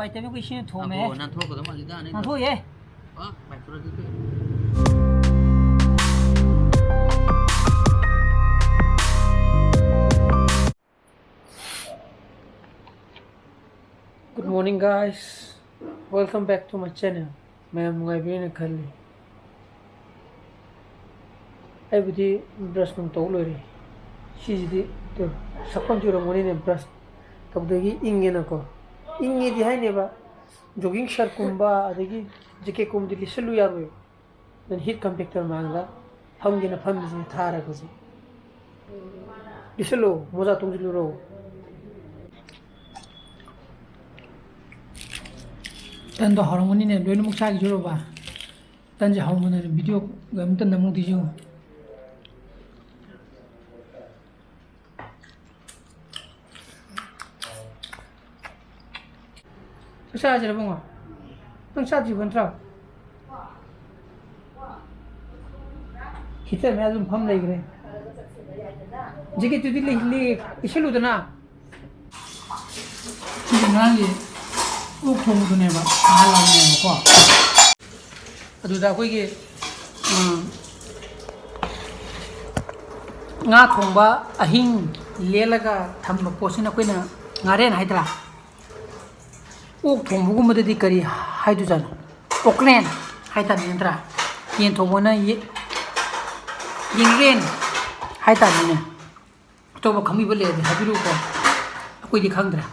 पाइते में कोई सी थो में nan thua ko dama lida ne ना थो ये bai thura ditu Good morning guys, welcome back to my channel. Mirang-Mahum khali ai budi brush num to lori sijidi to sakon juro moni ne brush tabdegi inge na ko inge di hai ne ba jogging shirt kumba adegi jike kum di liselu yaru then heat compactor mangla hamge na pham ji thara ko ji liselu moja tungjilu ro tan do harmoni ne loin muk cha gi juro ba tan je harmoni video gam tan namung di jo sao vậy bông à? Đang sao chỉ vẫn sao? Khi thế mẹ dùng phăm này cái gì cái tụi đi lấy ít luôn đó na? Cái nào gì? uk thong tu ne ba halam ne ko adu da koi ge nga thong ba ahing lelaga tham ba posina koina ngaren haidra uk thong bu gum de kari haidu jan okren haita nindra yen thong na yingren haita ne to ba khami ba le habiru ko koi di khangdra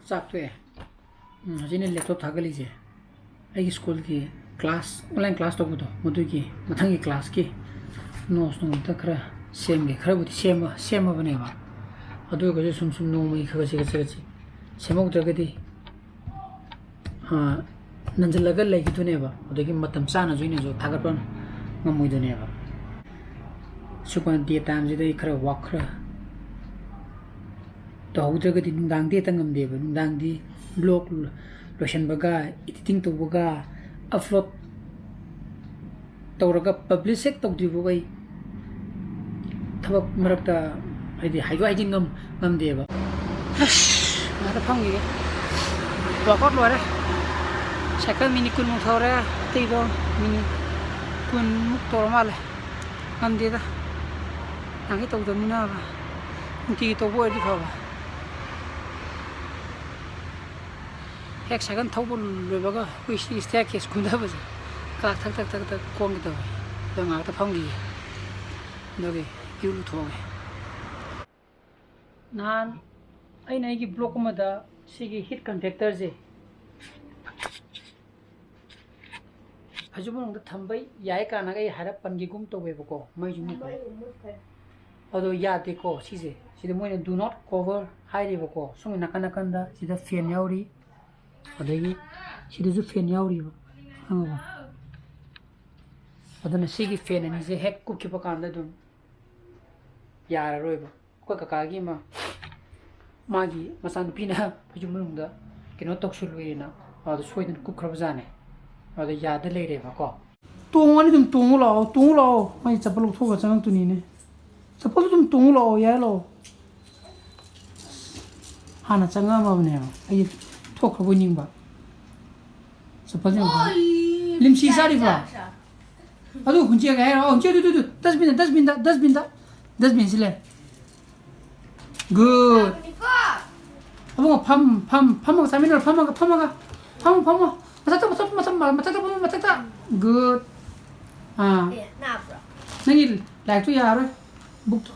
sakto hai ajine laptop thagali je ai school ki class online class to budo modu ki mathang ki class ki notes no ta khara sem ge khara budi sem bane ba adu ga sum no mai khaga chi sem ok ta di nanjal lagal lai ki to ne ba adu ki matam sa na joine jo thagar pan ngamoi do ne ba sukan dia time je dai khara walk khara to hudra di nungdang di tangam de ba nungdang di blog lotion baga editing to baga upload tawraga publish to di bogai thabak marakta haidi haidu haijin ngam de ba ada phangi ge workout lore cycle mini kun mung thore tei do mini kun muk tor male ngam de da nangi to do mina ba ki to bo di pha ba hek sagan thawbul loibaga hui si staircase kunda baje ka thak kong to danga ta phangi noge yulu thoge nan ai nai gi block ma da sigi heat conductor je hajubung da thambai yai kana ga harap pangi gum to weba ko mai jumi ko ado ya de ko sije sida moina do not cover high riba ko sung nakana kanda sida fan yauri adagi sidasu fan yauri ba hanga adana sigi fan ani je hek ku ki pa kan da dum yara roiba ko kakagi ma magi masan pina pujumung da kino toksulwe na adu soidan ku khrab jane adu yada leire ba ko tongani dum tongulo mai chapal thoga chang tu ni ne chapal dum tongulo ya lo hana changa ma ne ai thok khabo ning ba chapal ne limsi sari ba adu hunje ga ha hunje du dustbin sile good abang pam saminal pam matata good nangi like tu ya rồi book tu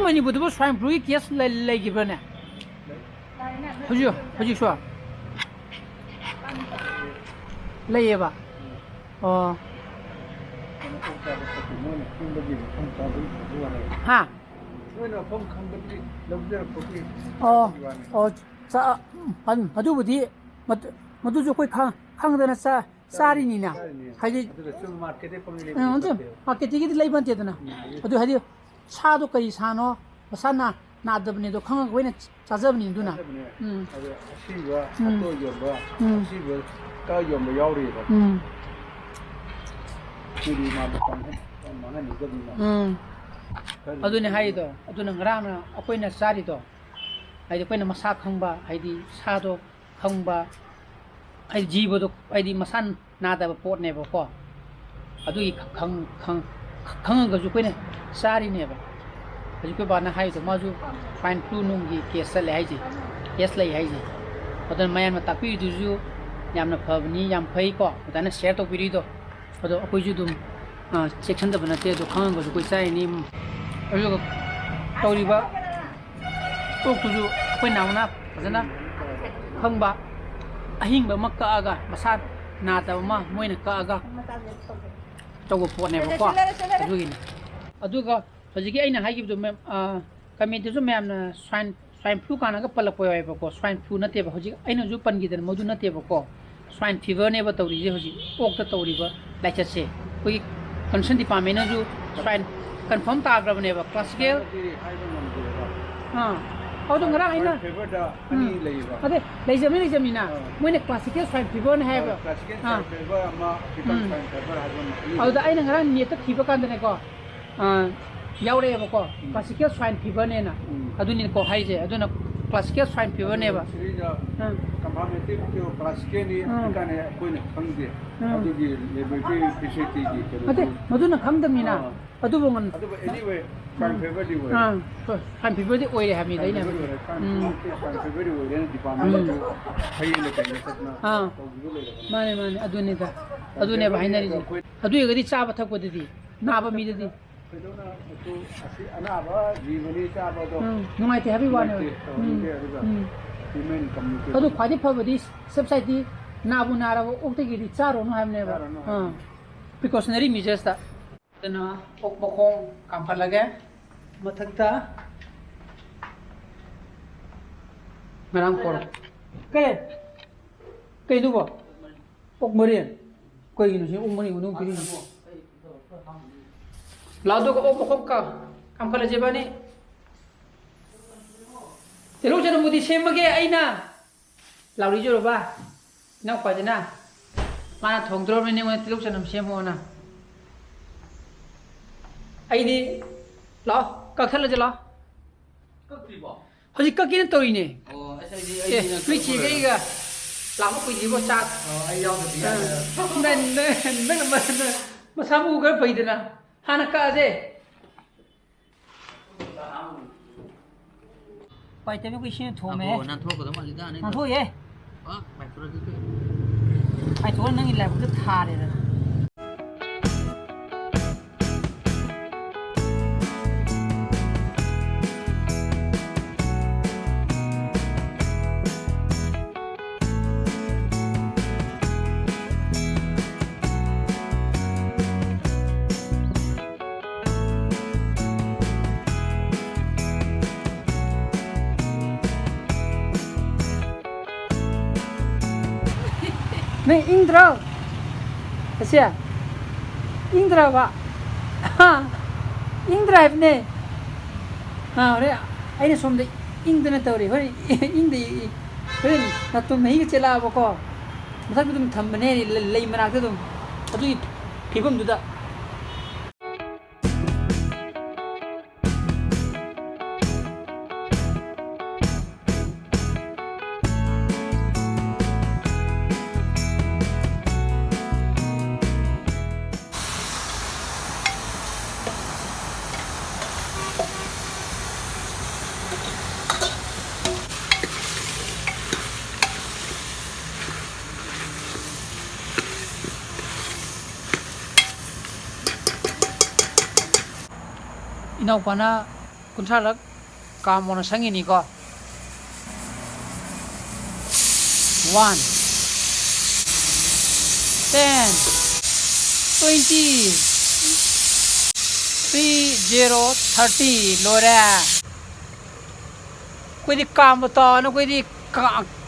Manipur swine flu case like Gibrane. Would you sure? Layeva. Oh. Ha. Oh, Madubudi, Maduzu Kang Sarinina. Marketing Labantana. What do you have? Chado Kaisano, Sana, Nadabni, the Kong when it's Sazabni Duna. Aduna Haido, Aduna Grana, Apoina Sarido. I depend on Masak Humba, I di Sado Humba, I jibo, I di Masan, Nada port never for. Adu Kang goes to Queen, Sari never. As you go by Haido, Mazu, find two nungi, Kesel Hazy, Kesla Hazy. But then Mayamna Tapi do you, Yamna Pavni, Yam Paiko, but then a share of Virido, for the Opposudum. Section of Nate to Congo to say him. Toriba talk to you when now up, Zana Humba Ahimba Makaga, Masad Natama, Moinakaga Togo for never fought. Aduga, as again, I give them committee to Mam swine flu can a palapo, swine flu not ever. I know Jupan get and Moduna Table. Swine fever never told you, walk the Toriba, like I say. We consent department to swine confirm Tagra never classical. How do I know? There's a minimina when a classical swine fever have how the island run near the Kiba Candanego. Yaure classical swine fever nena. I don't need to hide it. I don't know classical swine fever never. Maduna come the Mina. Aduman. Anyway, I'm people the way they have me. They never. Man, I do need that. I do never find anything. I do you get Sabbath with the Naba immediately. No matter everyone. I do quite a poverty subsidy. Nabu Nara, Otigi, Saro, no have never. Because Nari is just that. Then MAKHONG Kampalaga Matakta Mirang-Mahum. Kay do what? Okmarian. Kay you know, Umani, no green. Lado MAKHONG Kampalajabani. The Lucian of the same again, Aina. Lauri Jova. No, Padina. Mana Tong Droving with the Lucian of Shemona. I law, Kakalajala. How's it cooking in Torine? Oh, I say, which you get Lamu with you chat. Then, Masamu got Paidana. Hanakaze. Why tell me we should to me? Not to ye. I told him he left the tar. Neng Indra, Asia, Indra wa, Indra ne, I know some the Internet story. In the not to make it a boko. But I don't come many layman after them. What do you people do that? Inaupana kunsalak kamona sangini ko 1 10 20 30 30 lora कोई दी काम बताओ ना कोई दी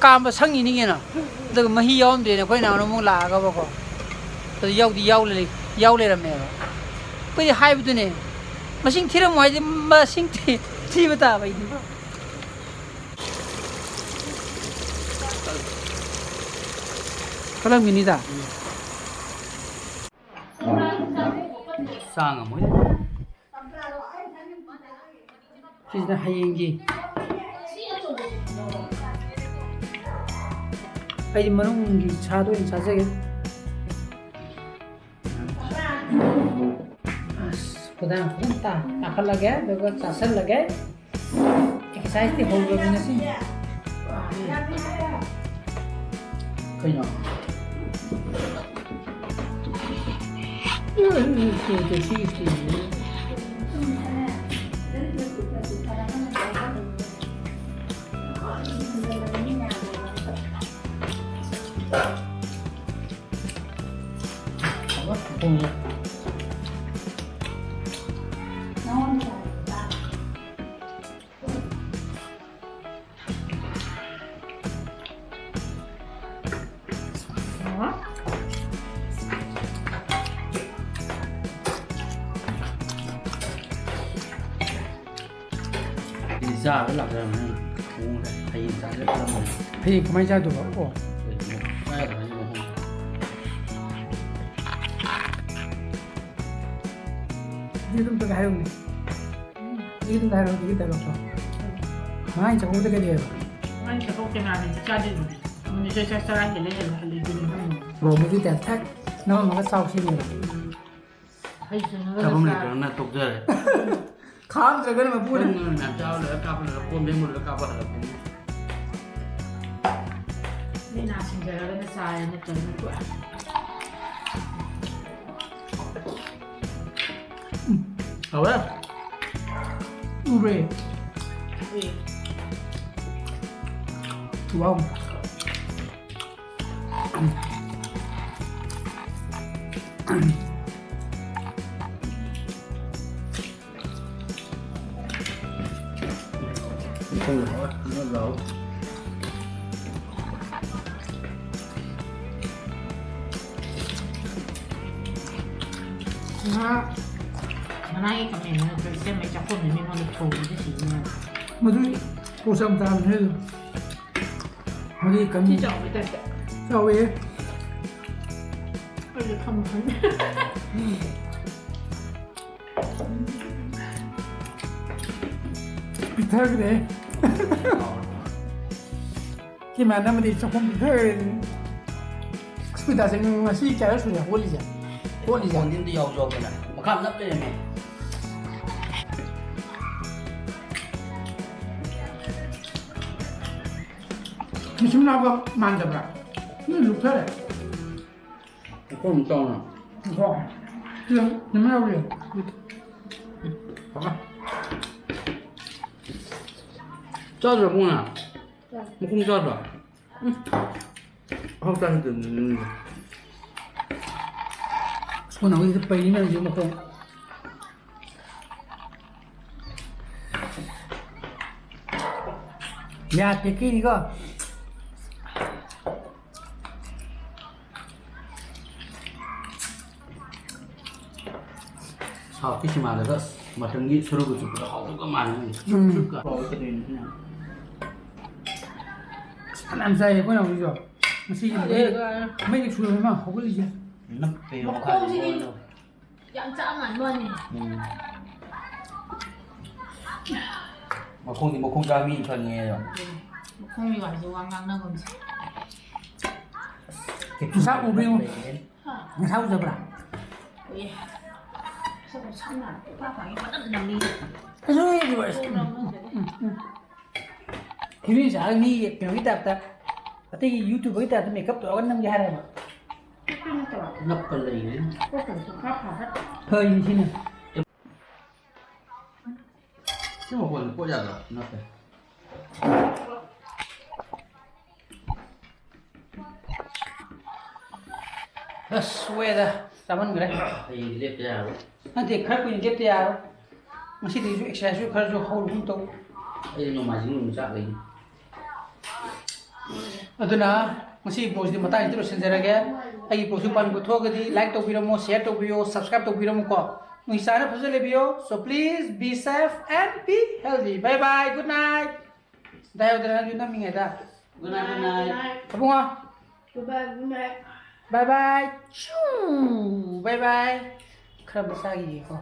काम संगी नहीं है ना तो मही याम दे ना कोई ना उन्होंने मुँह लागा बको तो याव ले रहे हैं कोई दी हाई बतूने मशीन थी रहा मुझे मशीन थी बता भाई दी कलम गिनी था sang mới चीज़ ना हाईंगी आई मनुंगी छादो इन साजे खुदा खुदा आखिर लगे देखो चासल लगे एक्सरसाइज थी हो गई ना सी कहीं ना ra nó làm ra này thầy ra rất là mình thì có mấy ra được không? ra rồi nhưng mà không như chúng ta hay không? Như chúng ta hay không thì kita loh. Mai chẳng có cái gì. Mai chẳng có cái nào mình sẽ đi rồi. Mình sẽ ra cái này là đi đi. Rồi mới đi test thách nó mà cái sau khi này. không được nó tục rồi Khám cho cái này mà vui làm sao là cặp là quân bên một là cặp là Nên là xin giờ nó xài nó tới nó quậy. hầu đó Ure. Wow. không được nó lẩu Nó nay cái này nó xem mấy cháu con này mình nó được phù cái gì mà. Mà tôi cô xong ta mình hết rồi. Mà đi cầm Chỉ chọn với tay. sao vậy? Bây giờ không thấy. Bị thơ cái đấy. Khi mà nó mà đi trong không bị thơ người ta sẽ mà xí cái đó rồi là hôn đi chả hôn đi chả còn đi dầu rồi này mà khăm nắp đây này thì chúng nó có mang được là nó lục thế này không to nào không chưa nó mới đâu được cho rồi không nào mà không cho rồi không cho được con nào cái bầy này chứ mà không ya cái gì cơ sau khi mà được mà tôi nghĩ sơ của chúng ta họ cũng có màn này chút cả rồi cái này thế nào làm sao có nào bây giờ mà xí gì mấy cái chuối mà không có gì chứ nó về Một khô gì đi. Dặn chạm hẳn luôn này. mà không thì một không ra min phần nghe rồi Một không thì gọi dù ngang ngang đâu còn gì. sao uống không mà sao giờ bà Ui. Sao có sẵn là ba phải bắt đất nằm đi. cái rồi gì vậy thì bây giờ ni cái kita ta tapi YouTube kita tu makeup tu akan nam jahara mà ngập vào lì đấy Có cần sự khác hả hết. hơi gì xin nè chứ mà kok jaga, kenapa? Sudah, saman gerai. Ini lihat ya. Nanti kerap punya dia tiar. Masih di exercise kerja haul untuk. Ini nomor sini muncak lagi. Aduna masih bos di mata itu senjata ai bos pan ko thogadi like to biro mo share to biro subscribe to biro mo ko mu isana phasale biro so please be safe and be healthy bye bye good night dayo dana juna mingeda Good night. abunga Good night. bye bye choo bye bye khara basagi ko